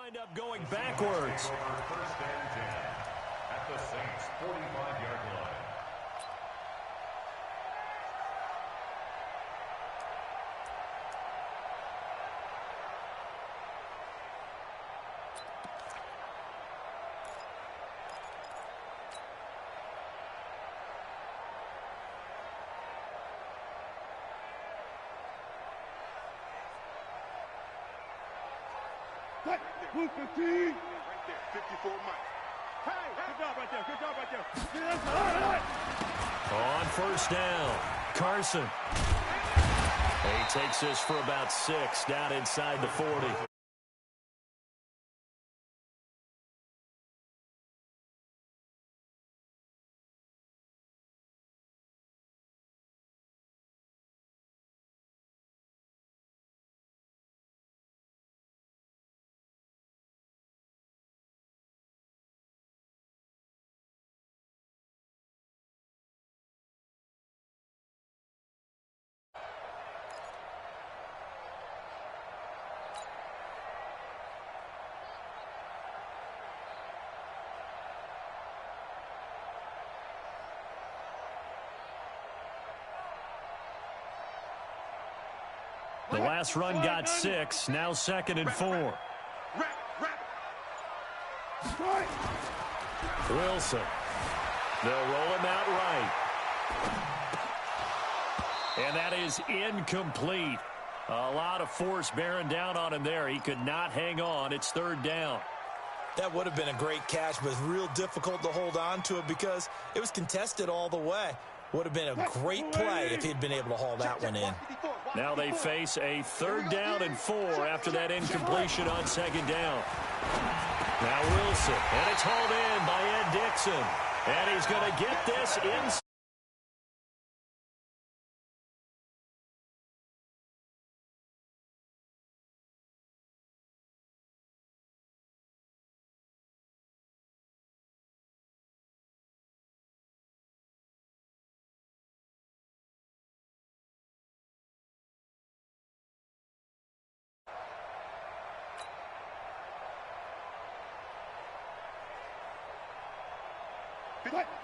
wind up going backwards. First and 10 at the Saints' 45-yard line. Move 15. Right there, 54 miles. Hey, good job right there. Good job right there. On first down, Carson. He takes this for about 6 down inside the 40. The last run got 6, now 2nd and 4. Wilson. They'll roll him out right. And that is incomplete. A lot of force bearing down on him there. He could not hang on. It's 3rd down. That would have been a great catch, but it's real difficult to hold on to it because it was contested all the way. Would have been a great play if he'd been able to haul that one in. Now they face a 3rd down and 4 after that incompletion on 2nd down. Now Wilson, and it's hauled in by Ed Dixon. And he's going to get this inside.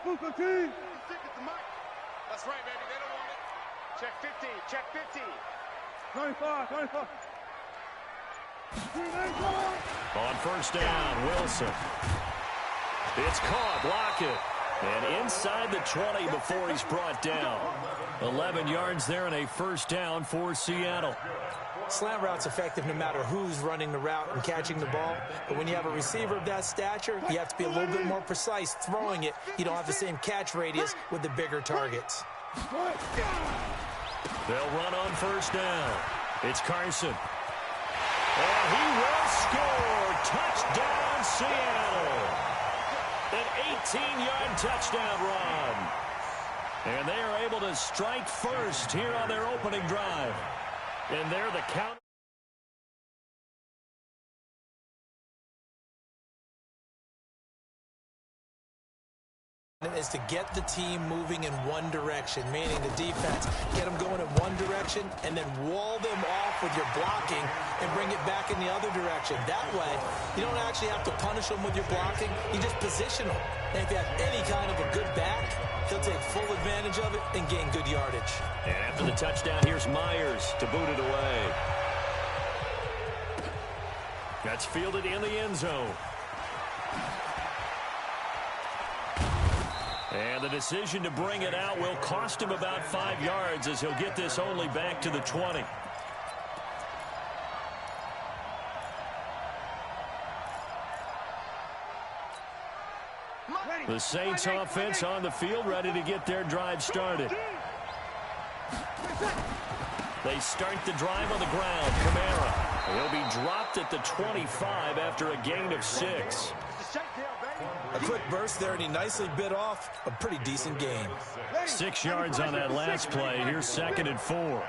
Move 15. That's right, baby. They don't want it. Check 15. Check 15. 25. On first down, Wilson. It's caught. Block it. And inside the 20 before he's brought down. 11 yards there and a 1st down for Seattle. Slant route's effective no matter who's running the route and catching the ball. But when you have a receiver of that stature, you have to be a little bit more precise throwing it. You don't have the same catch radius with the bigger targets. They'll run on first down. It's Carson. And he will score. Touchdown, Seattle. An 18-yard touchdown run. And they are able to strike first here on their opening drive. And they're the count. Is to get the team moving in one direction, meaning the defense, get them going in one direction and then wall them off with your blocking and bring it back in the other direction. That way, you don't actually have to punish them with your blocking. You just position them. And if you have any kind of a good back, he'll take full advantage of it and gain good yardage. And after the touchdown, here's Myers to boot it away. That's fielded in the end zone. And the decision to bring it out will cost him about 5 yards as he'll get this only back to the 20. The Saints offense on the field ready to get their drive started. They start the drive on the ground. Kamara. He'll be dropped at the 25 after a gain of 6. A quick burst there, and he nicely bit off a pretty decent gain. 6 yards on that last play. Here's 2nd and 4.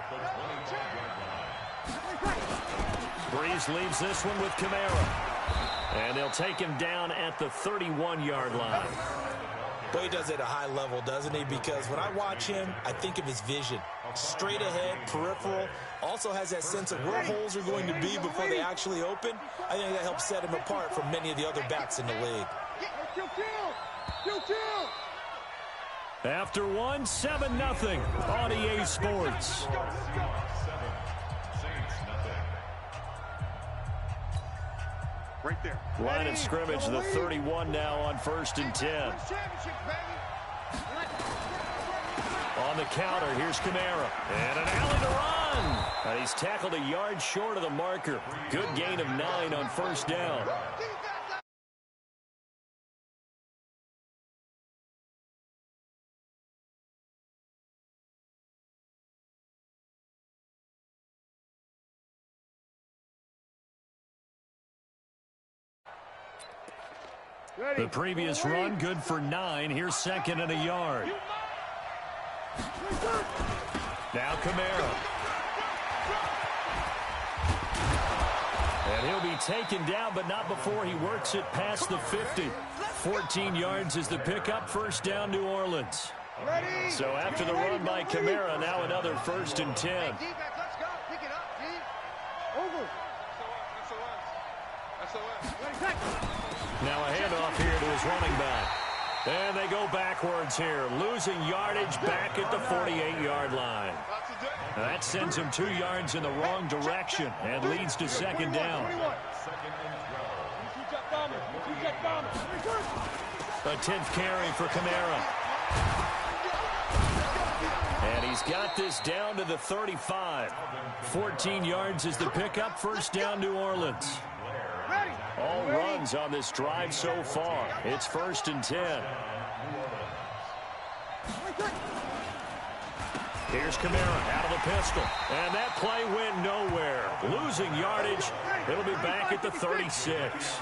Breeze leaves this one with Kamara. And they'll take him down at the 31-yard line. Boy, he does it at a high level, doesn't he? Because when I watch him, I think of his vision. Straight ahead, peripheral. Also has that sense of where holes are going to be before they actually open. I think that helps set him apart from many of the other backs in the league. After one, 7-0 on EA Sports. Right there. Line of scrimmage, the 31 now on 1st and 10. On the counter, here's Kamara. And an alley to run. And he's tackled a yard short of the marker. Good gain of 9 on 1st down. The previous run, good for 9. Here's 2nd and a yard. Now Kamara. And he'll be taken down, but not before he works it past the 50. 14 yards is the pickup. 1st down, New Orleans. So after the run by Kamara, now another 1st and 10. Now a handoff here to his running back. And they go backwards here, losing yardage back at the 48-yard line. That sends him 2 yards in the wrong direction and leads to 2nd down. A 10th carry for Kamara. And he's got this down to the 35. 14 yards is the pickup. 1st down, New Orleans. All runs on this drive so far. It's 1st and 10. Here's Kamara out of the pistol. And that play went nowhere. Losing yardage. It'll be back at the 36.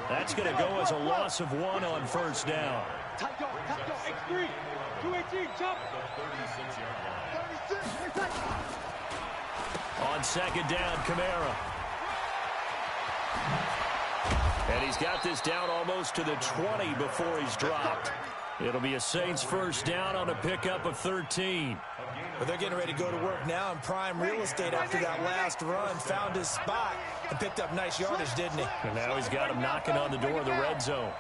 That's going to go as a loss of 1 on 1st down. X3, 218, jump. On 2nd down, Kamara. And he's got this down almost to the 20 before he's dropped. It'll be a Saints 1st down on a pickup of 13. But they're getting ready to go to work now in prime real estate after that last run. Found his spot and picked up nice yardage, didn't he? And now he's got him knocking on the door of the red zone.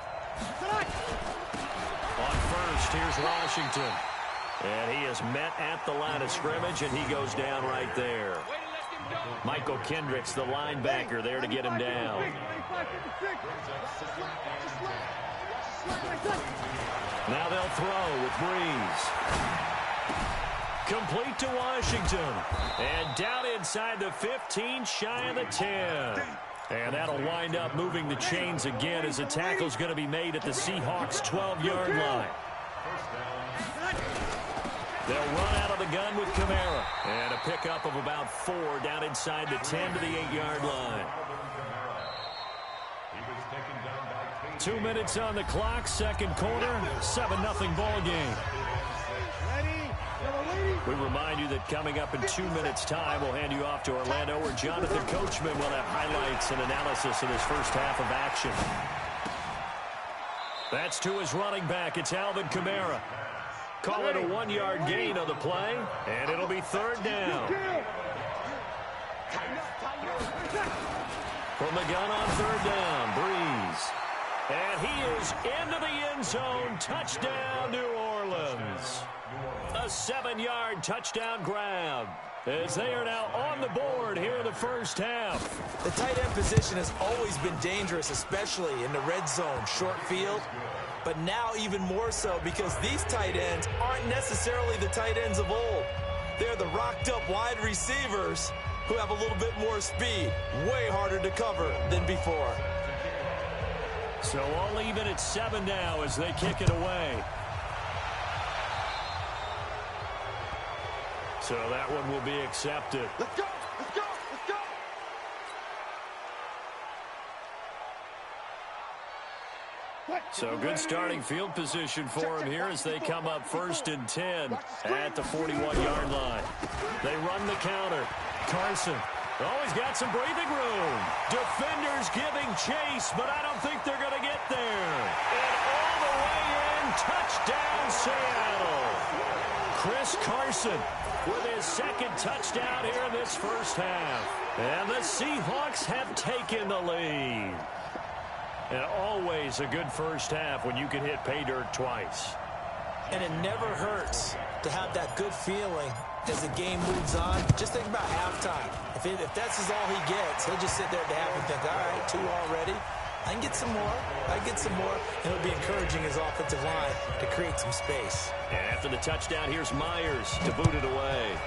On 1st, here's Washington. And he is met at the line of scrimmage, and he goes down right there. Michael Kendricks, the linebacker, there to get him down. Now they'll throw with Breeze. Complete to Washington. And down inside the 15, shy of the 10. And that'll wind up moving the chains again as the tackle's going to be made at the Seahawks' 12-yard line. They'll run out of the gun with Kamara. And a pickup of about 4 down inside the 10 to the 8-yard line. 2 minutes on the clock, 2nd quarter, 7-0 ball game. We remind you that coming up in 2 minutes' time, we'll hand you off to Orlando, where Jonathan Coachman will have highlights and analysis of this first half of action. That's to his running back. It's Alvin Kamara. Call it a 1-yard gain on the play, and it'll be 3rd down. From the gun on 3rd down, Breeze. And he is into the end zone. Touchdown, New Orleans. A 7-yard touchdown grab, as they are now on the board here in the first half. The tight end position has always been dangerous, especially in the red zone, short field. But now even more so, because these tight ends aren't necessarily the tight ends of old. They're the rocked-up wide receivers who have a little bit more speed. Way harder to cover than before. So all even at 7 now as they kick it away. So that one will be accepted. Let's go, let's go, let's go. So good starting field position for him here as they come up 1st and 10 at the 41-yard line. They run the counter. Carson. Oh, he's got some breathing room. Defenders giving chase, but I don't think they're going to get there. And all the way in Touchdown, Seattle. Chris Carson with his second touchdown here in this first half. And the Seahawks have taken the lead. And always a good first half when you can hit pay dirt twice. And it never hurts to have that good feeling as the game moves on. Just think about halftime. If that's all he gets, he'll just sit there at the half and think, all right, 2 already. I can get some more. I can get some more. And it'll be encouraging his offensive line to create some space. And after the touchdown, here's Myers to boot it away.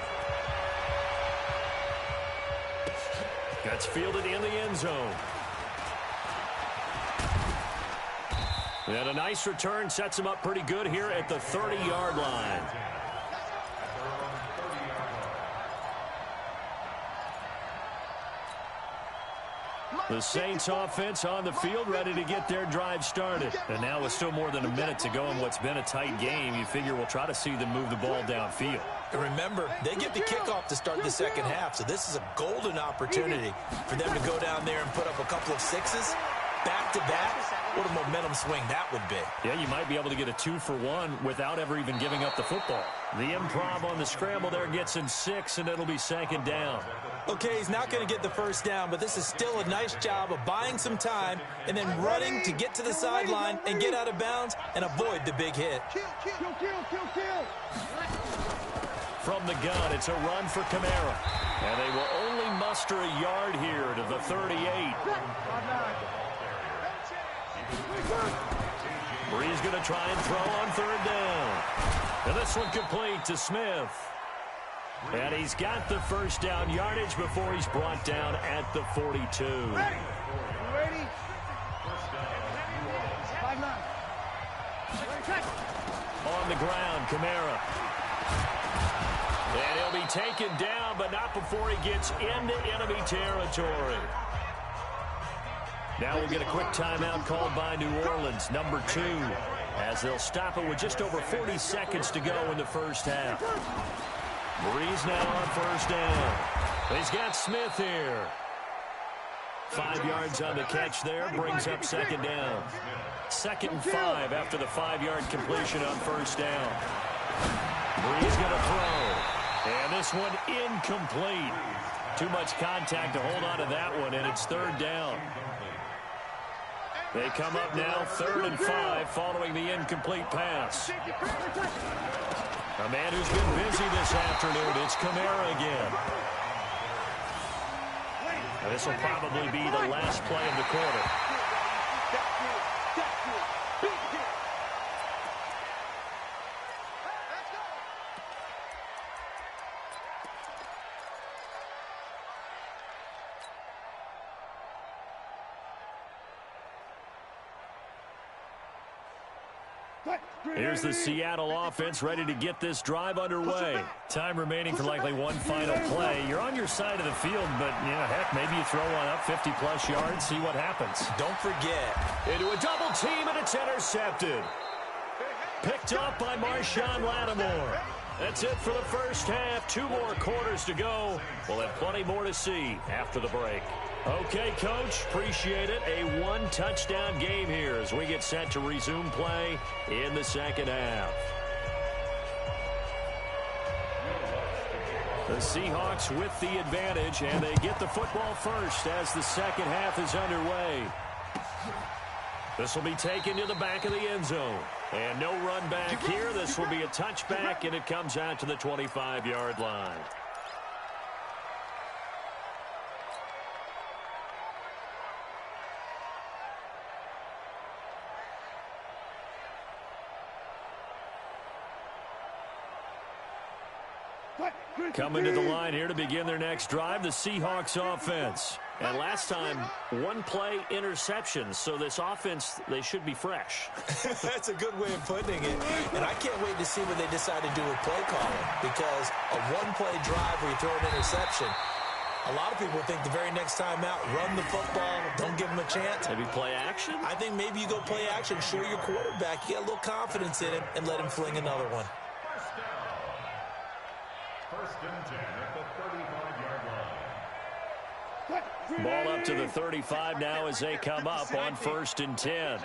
That's fielded in the end zone. And a nice return sets him up pretty good here at the 30-yard line. The Saints offense on the field ready to get their drive started. And now with still more than a minute to go in what's been a tight game, you figure we'll try to see them move the ball downfield. And remember, they get the kickoff to start the second half, so this is a golden opportunity for them to go down there and put up a couple of sixes back-to-back. What a momentum swing that would be. Yeah, you might be able to get a 2-for-1 without ever even giving up the football. The improv on the scramble there gets him 6, and it'll be second down. Okay, he's not going to get the first down, but this is still a nice job of buying some time and then running to get to the sideline and get out of bounds and avoid the big hit. From the gun, it's a run for Kamara. And they will only muster a yard here to the 38. Bree's going to try and throw on third down. And this one complete to Smith. And he's got the first down yardage before he's brought down at the 42. Ready? On the ground, Kamara. And he'll be taken down, but not before he gets into enemy territory. Now we'll get a quick timeout called by New Orleans, number 2, as they'll stop it with just over 40 seconds to go in the first half. Breeze now on first down. He's got Smith here. 5 yards on the catch there, brings up second down. 2nd and 5 after the 5-yard completion on first down. Breeze going to throw. And this one incomplete. Too much contact to hold on to that one, and it's third down. They come up now 3rd and 5 following the incomplete pass. A man who's been busy this afternoon, it's Kamara again. And this will probably be the last play of the quarter. Here's the Seattle offense ready to get this drive underway. Time remaining for likely one final play. You're on your side of the field, but, heck, maybe you throw one up 50-plus yards, see what happens. Don't forget. Into a double team, and it's intercepted. Picked up by Marshawn Lattimore. That's it for the first half. 2 more quarters to go. We'll have plenty more to see after the break. Okay, Coach, appreciate it. A 1-touchdown game here as we get set to resume play in the second half. The Seahawks with the advantage, and they get the football first as the second half is underway. This will be taken to the back of the end zone. And no run back here. This will be a touchback, and it comes out to the 25-yard line. Coming to the line here to begin their next drive, the Seahawks offense. And last time, 1-play interceptions, so this offense, they should be fresh. That's a good way of putting it. And I can't wait to see what they decide to do with play calling, because a 1-play drive where you throw an interception, a lot of people think the very next time out, run the football, don't give them a chance. Maybe play action? I think maybe you go play action, show your quarterback, you get a little confidence in him, and let him fling another one. First and 10 at the 35-yard line. Ball up to the 35 now as they come up on 1st and 10.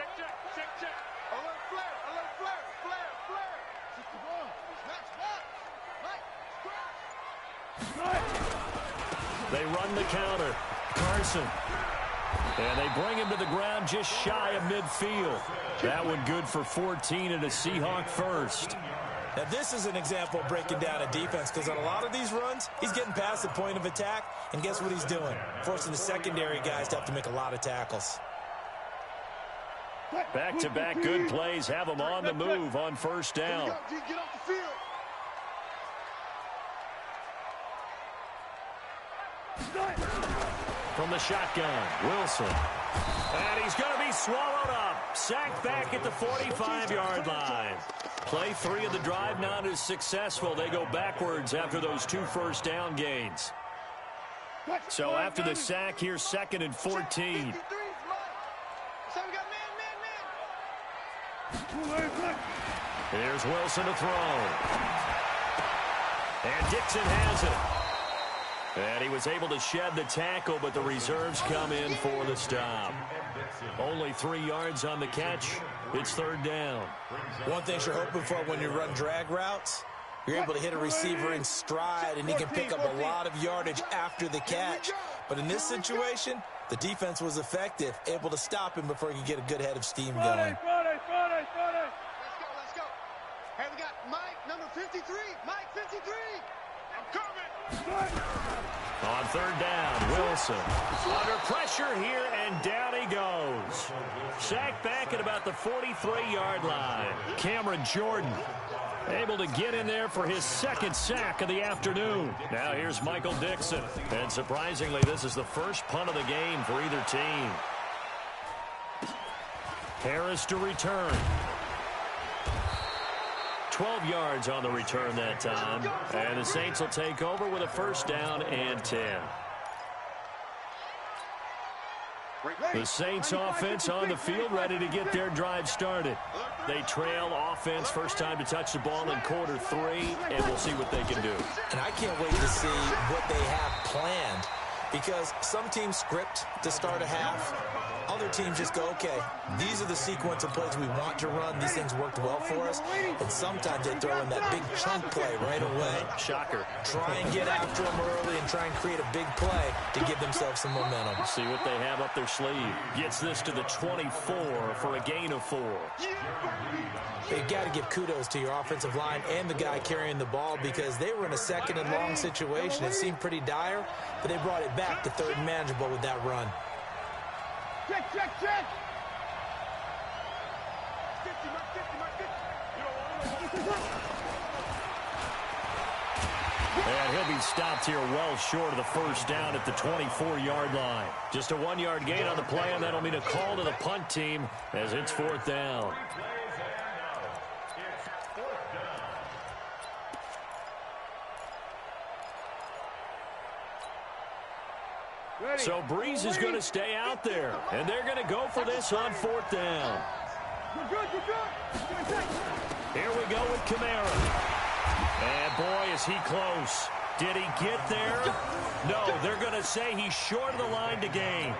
They run the counter. Carson. And they bring him to the ground just shy of midfield. That one good for 14 and a Seahawk first. Now, this is an example of breaking down a defense, because on a lot of these runs, he's getting past the point of attack, and guess what he's doing? Forcing the secondary guys to have to make a lot of tackles. Back-to-back good plays have them on the move on first down. Get off the field. From the shotgun, Wilson. And he's going to be swallowed up. Sacked back at the 45-yard line. Play 3 of the drive not as successful. They go backwards after those 2 first down gains. So after the sack, here's 2nd and 14. Here's Wilson to throw. And Dixon has it. And he was able to shed the tackle, but the reserves come in for the stop. Only 3 yards on the catch. It's 3rd down. One thing you're hoping for when you run drag routes, you're able to hit a receiver in stride, and he can pick up a lot of yardage after the catch. But in this situation, the defense was effective, able to stop him before he could get a good head of steam going. Friday. Let's go. Hey, we got Mike, number 53. Mike, 53. I'm coming. On 3rd down, Wilson. Under pressure here, and down he goes. Sacked back at about the 43-yard line. Cameron Jordan able to get in there for his 2nd sack of the afternoon. Now here's Michael Dixon. And surprisingly, this is the first punt of the game for either team. Harris to return. 12 yards on the return that time. And the Saints will take over with a 1st down and 10. The Saints offense on the field, ready to get their drive started. They trail offense, first time to touch the ball in quarter 3, and we'll see what they can do. And I can't wait to see what they have planned, because some teams script to start a half. Other teams just go, okay, these are the sequence of plays we want to run. These things worked well for us. And sometimes they throw in that big chunk play right away. Shocker. Try and get after them early and try and create a big play to give themselves some momentum. See what they have up their sleeve. Gets this to the 24 for a gain of 4. They've got to give kudos to your offensive line and the guy carrying the ball, because they were in a 2nd and long situation. It seemed pretty dire, but they brought it back to 3rd and manageable with that run. Check. And he'll be stopped here well short of the 1st down at the 24-yard line. Just a 1-yard gain on the play, and that'll mean a call to the punt team as it's 4th down. So Breeze is going to stay out there, and they're going to go for this on 4th down. Here we go with Kamara. And boy, is he close. Did he get there? No, they're going to say he's short of the line to gain.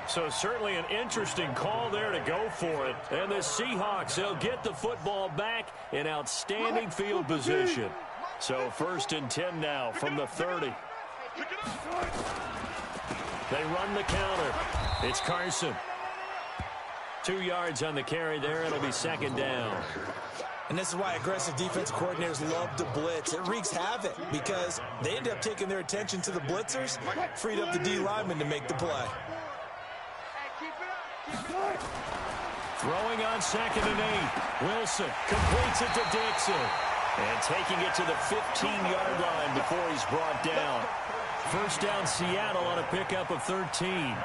So certainly an interesting call there to go for it. And the Seahawks, they'll get the football back in outstanding field position. So 1st and 10 now from the 30. They run the counter. It's Carson. 2 yards on the carry there. It'll be 2nd down. And this is why aggressive defensive coordinators love to blitz. It wreaks havoc because they end up taking their attention to the blitzers, freed up the D lineman to make the play. Throwing on 2nd and 8. Wilson completes it to Dixon. And taking it to the 15-yard line before he's brought down. 1st down Seattle on a pickup of 13.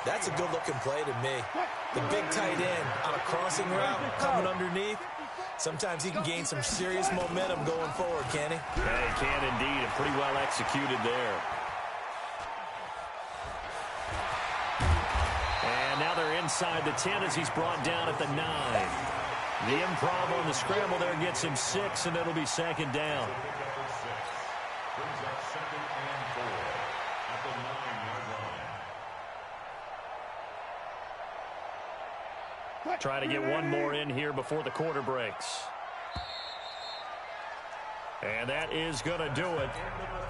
That's a good-looking play to me. The big tight end on a crossing route coming underneath. Sometimes he can gain some serious momentum going forward, can he? Yeah, he can indeed, and pretty well executed there. And now they're inside the 10 as he's brought down at the 9. The improv on the scramble there gets him 6, and it'll be 2nd down. Try to get one more in here before the quarter breaks. And that is going to do it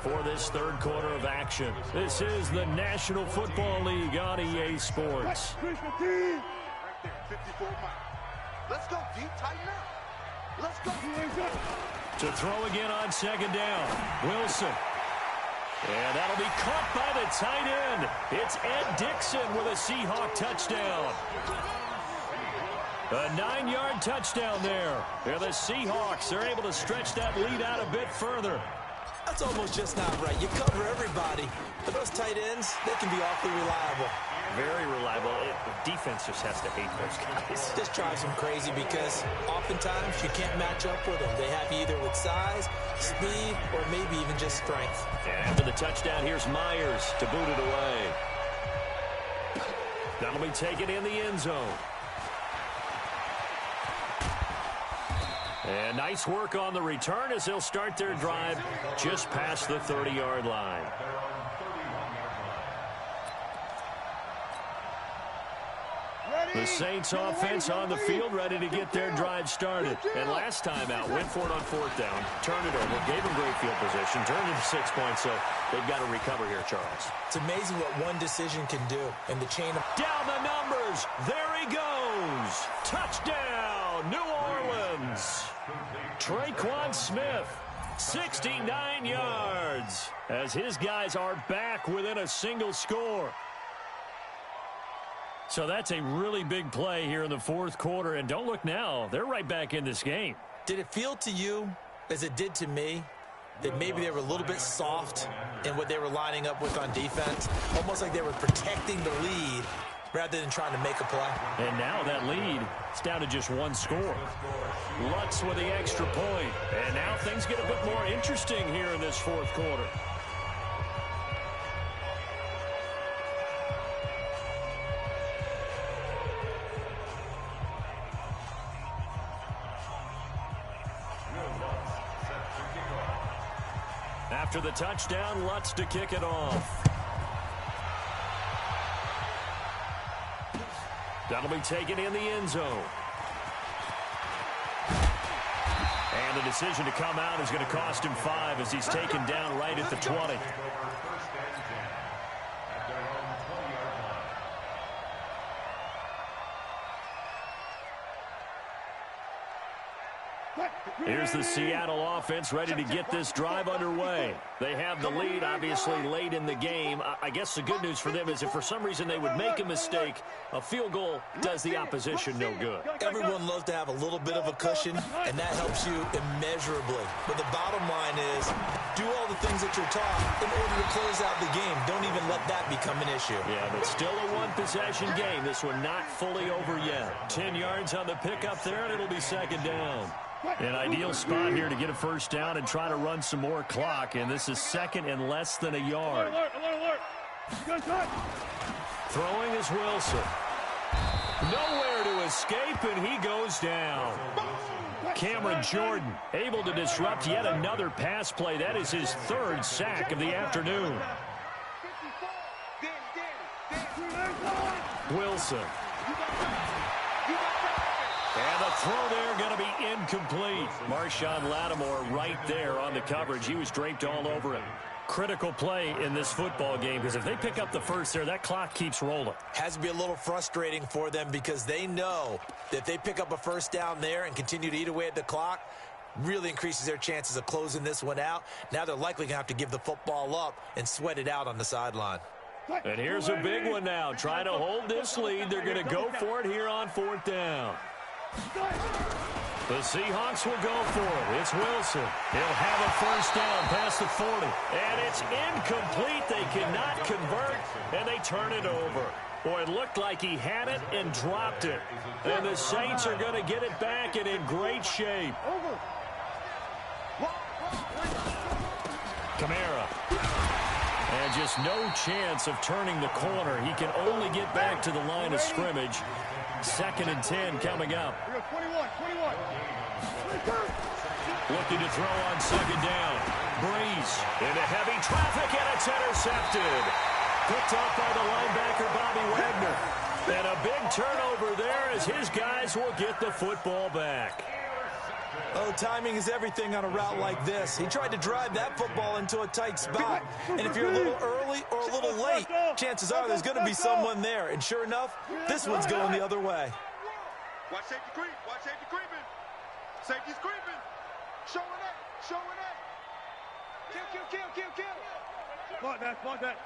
for this third quarter of action. This is the National Football League on EA Sports. Right there, 54 miles. Let's go, deep, tighten up. Let's go. To throw again on second down, Wilson. And that'll be caught by the tight end. It's Ed Dixon with a Seahawk touchdown. A 9-yard touchdown there. And the Seahawks are able to stretch that lead out a bit further. That's almost just not right. You cover everybody. But those tight ends, they can be awfully reliable. Very reliable. The defense just has to hate those guys. This drives them crazy because oftentimes you can't match up with them. They have you either with size, speed, or maybe even just strength. And after the touchdown, here's Myers to boot it away. That'll be taken in the end zone. And nice work on the return as they'll start their drive just past the 30-yard line. The Saints offense on the field ready to get their drive started. And last time out, went for it on fourth down, turned it over, gave them great field position, turned it to 6 points, so they've got to recover here, Charles. It's amazing what one decision can do in the chain of... Down the numbers. There he goes. Touchdown, New Orleans. Traquan Smith, 69 yards, as his guys are back within a single score. So that's a really big play here in the fourth quarter. And don't look now, they're right back in this game. Did it feel to you, as it did to me, that maybe they were a little bit soft in what they were lining up with on defense? Almost like they were protecting the lead rather than trying to make a play. And now that lead is down to just one score. Lutz with the extra point. And now things get a bit more interesting here in this fourth quarter. After the touchdown, Lutz to kick it off. That'll be taken in the end zone. And the decision to come out is going to cost him 5 as he's taken down right at the 20. Here's the Seattle offense ready to get this drive underway. They have the lead, obviously, late in the game. I guess the good news for them is if for some reason they would make a mistake, a field goal does the opposition no good. Everyone loves to have a little bit of a cushion, and that helps you immeasurably. But the bottom line is, do all the things that you're taught in order to close out the game. Don't even let that become an issue. Yeah, but still a one-possession game. This one not fully over yet. 10 yards on the pickup there, and it'll be second down. An ideal spot here to get a first down and try to run some more clock, and this is second and less than a yard. Throwing is Wilson. Nowhere to escape, and he goes down. Cameron Jordan able to disrupt yet another pass play. That is his third sack of the afternoon. Wilson. And the throw there going to be incomplete. Marshawn Lattimore right there on the coverage. He was draped all over it. Critical play in this football game because if they pick up the first there, that clock keeps rolling. Has to be a little frustrating for them because they know that if they pick up a first down there and continue to eat away at the clock, really increases their chances of closing this one out. Now they're likely going to have to give the football up and sweat it out on the sideline. And here's a big one now. Trying to hold this lead. They're going to go for it here on fourth down. The Seahawks will go for it. It's Wilson. He'll have a first down past the 40. And it's incomplete. They cannot convert, and they turn it over. Boy, it looked like he had it and dropped it. And the Saints are going to get it back and in great shape. Kamara. And just no chance of turning the corner. He can only get back to the line of scrimmage. Second and 10 coming up. Looking to throw on second down. Breeze into heavy traffic, and it's intercepted. Picked up by the linebacker, Bobby Wagner. And a big turnover there as his guys will get the football back. Oh, timing is everything on a route like this. He tried to drive that football into a tight spot. And if you're a little early or a little late, chances are there's going to be someone there. And sure enough, this one's going the other way. Watch safety creep. Watch safety creeping. Safety's creeping. Showing up. Showing up. Kill. Spot that.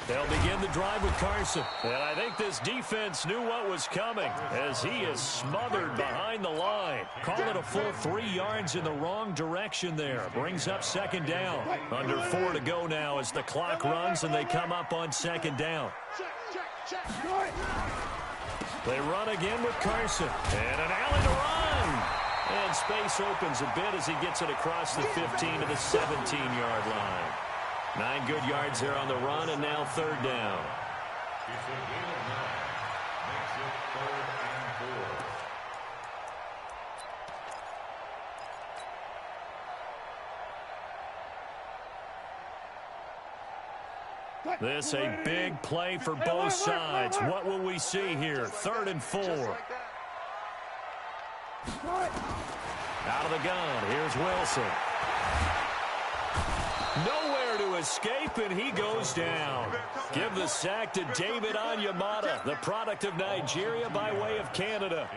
They'll begin the drive with Carson. And I think this defense knew what was coming as he is smothered behind the line. Call it a full 3 yards in the wrong direction there. Brings up second down. Under 4 to go now as the clock runs and they come up on second down. They run again with Carson. And an alley to run. And space opens a bit as he gets it across the 15 to the 17-yard line. 9 good yards there on the run, and now third down. It's a gain of 9. Makes it 3rd and 4. This a big play for both sides. What will we see here? 3rd and 4. Out of the gun. Here's Wilson. Nowhere to escape, and he goes down. Give the sack to David Onyemata, the product of Nigeria by way of Canada.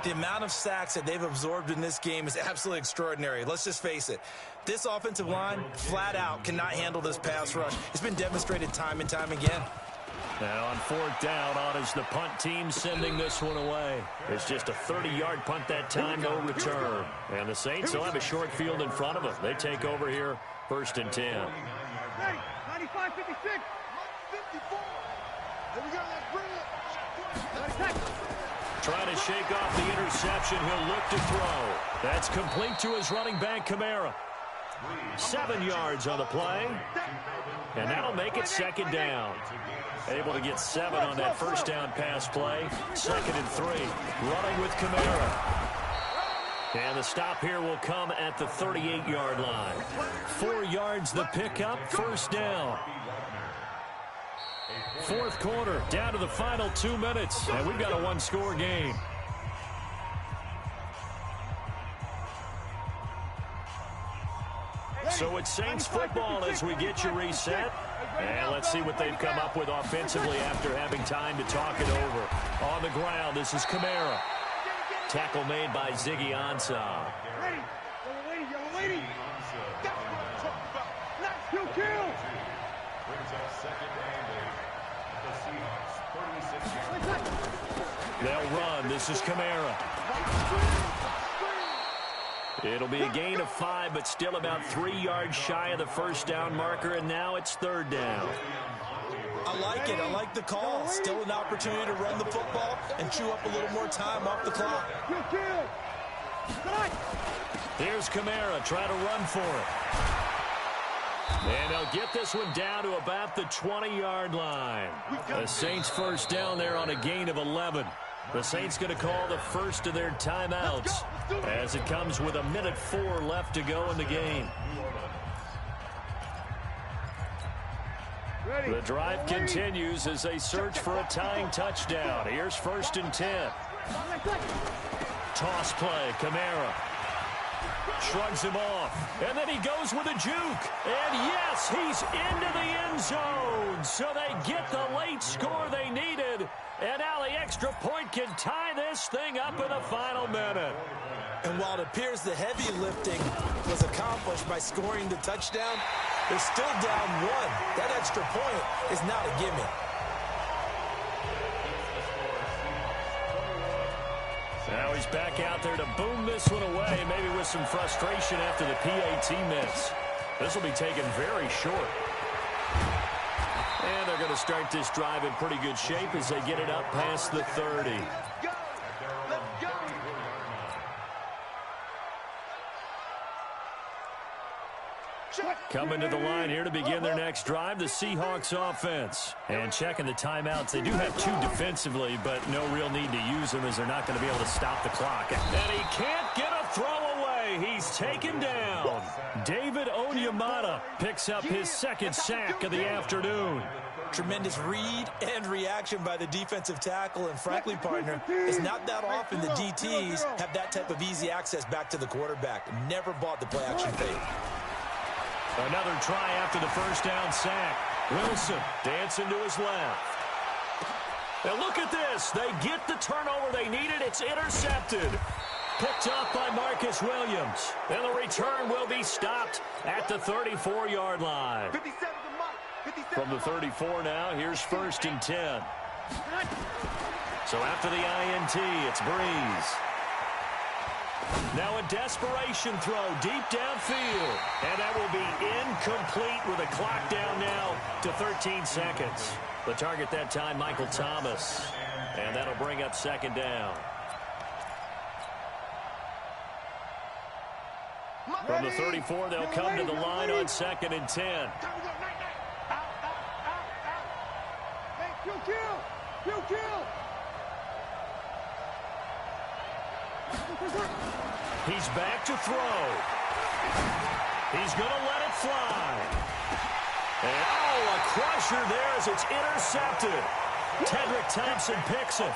The amount of sacks that they've absorbed in this game is absolutely extraordinary. Let's just face it. This offensive line, flat out, cannot handle this pass rush. It's been demonstrated time and time again. Now on 4th down, on is the punt team sending this one away. It's just a 30-yard punt that time, no return. And the Saints will have a short field in front of them. They take over here, 1st and 10. 95-56. 54. There we go. That's brilliant. Trying to shake off the interception. He'll look to throw. That's complete to his running back, Kamara. 7 yards on the play. And that'll make it second down. Able to get 7 on that first down pass play. 2nd and 3. Running with Kamara. And the stop here will come at the 38-yard line. 4 yards the pickup. First down. 4th quarter. Down to the final 2 minutes. And we've got a one-score game. So it's Saints football as we get you reset. And let's see what they've come up with offensively after having time to talk it over. On the ground, this is Kamara. Tackle made by Ziggy Ansah. Yellow lady. That's what I'm talking about. Nice kill. Brings up 2nd and 8. The Seahawks, 36 yards. They'll run. This is Kamara. It'll be a gain of 5, but still about 3 yards shy of the first down marker, and now it's 3rd down. I like it. I like the call. Still an opportunity to run the football and chew up a little more time off the clock. Here's Kamara trying to run for it. And they'll get this one down to about the 20-yard line. The Saints first down there on a gain of 11. The Saints going to call the first of their timeouts as it comes with 1:04 left to go in the game. The drive continues as they search for a tying touchdown. Here's 1st and 10. Toss play, Kamara. Shrugs him off. And then he goes with a juke. And yes, he's into the end zone. So they get the late score they needed. And now the extra point can tie this thing up in the final minute. And while it appears the heavy lifting was accomplished by scoring the touchdown, they're still down 1. That extra point is not a gimme. Now he's back out there to boom this one away, maybe with some frustration after the PAT miss. This will be taken very short. And they're going to start this drive in pretty good shape as they get it up past the 30. Coming to the line here to begin their next drive, the Seahawks offense. And checking the timeouts, they do have 2 defensively, but no real need to use them as they're not going to be able to stop the clock. And he can't get a throw away. he's taken down. David Onyemata picks up his second sack of the afternoon. Tremendous read and reaction by the defensive tackle. And frankly, partner, it's not that often the DTs have that type of easy access back to the quarterback. Never bought the play action fake. Another try after the first down sack. Wilson dancing to his left. And look at this. They get the turnover they needed. It's intercepted. Picked off by Marcus Williams. And the return will be stopped at the 34-yard line. 57 to Mike. 57 From the 34 now, here's 1st and 10. So after the INT, it's Breeze. Now a desperation throw deep downfield. And that will be incomplete with a clock down now to 13 seconds. The target that time, Michael Thomas. And that'll bring up 2nd down. From the 34, they'll come to the line on 2nd and 10. He's back to throw. He's going to let it fly. And oh, a crusher there as it's intercepted. Tedrick Thompson picks it.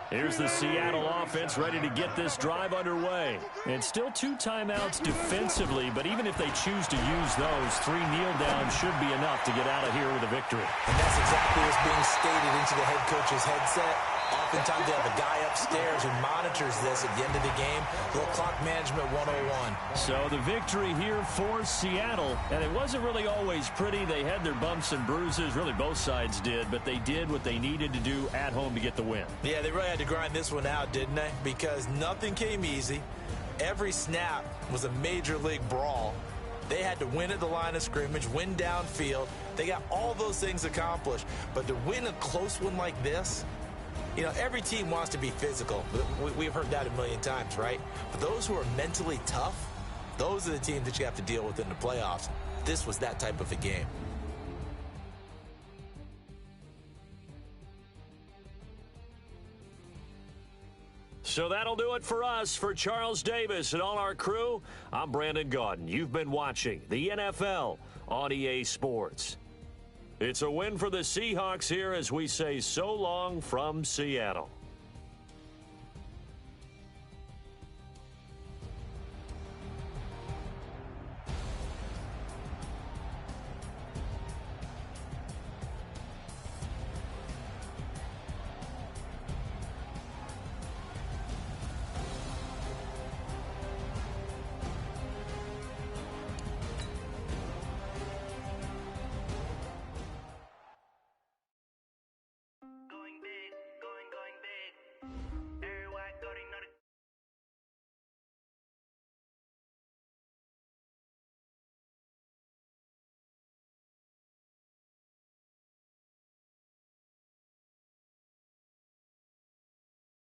Here's the Seattle offense ready to get this drive underway. And still 2 timeouts defensively, but even if they choose to use those, 3 kneel downs should be enough to get out of here with a victory. And that's exactly what's being stated into the head coach's headset. Oftentimes they have a guy upstairs who monitors this at the end of the game. Little clock management 101. So the victory here for Seattle, and it wasn't really always pretty. They had their bumps and bruises. Really both sides did, but they did what they needed to do at home to get the win. Yeah, they really had to grind this one out, didn't they? Because nothing came easy. Every snap was a major league brawl. They had to win at the line of scrimmage, win downfield. They got all those things accomplished. But to win a close one like this, you know, every team wants to be physical. We've heard that a million times, right? But those who are mentally tough, those are the teams that you have to deal with in the playoffs. This was that type of a game. So that'll do it for us. For Charles Davis and all our crew, I'm Brandon Gaudin. You've been watching the NFL on EA Sports. It's a win for the Seahawks here as we say so long from Seattle.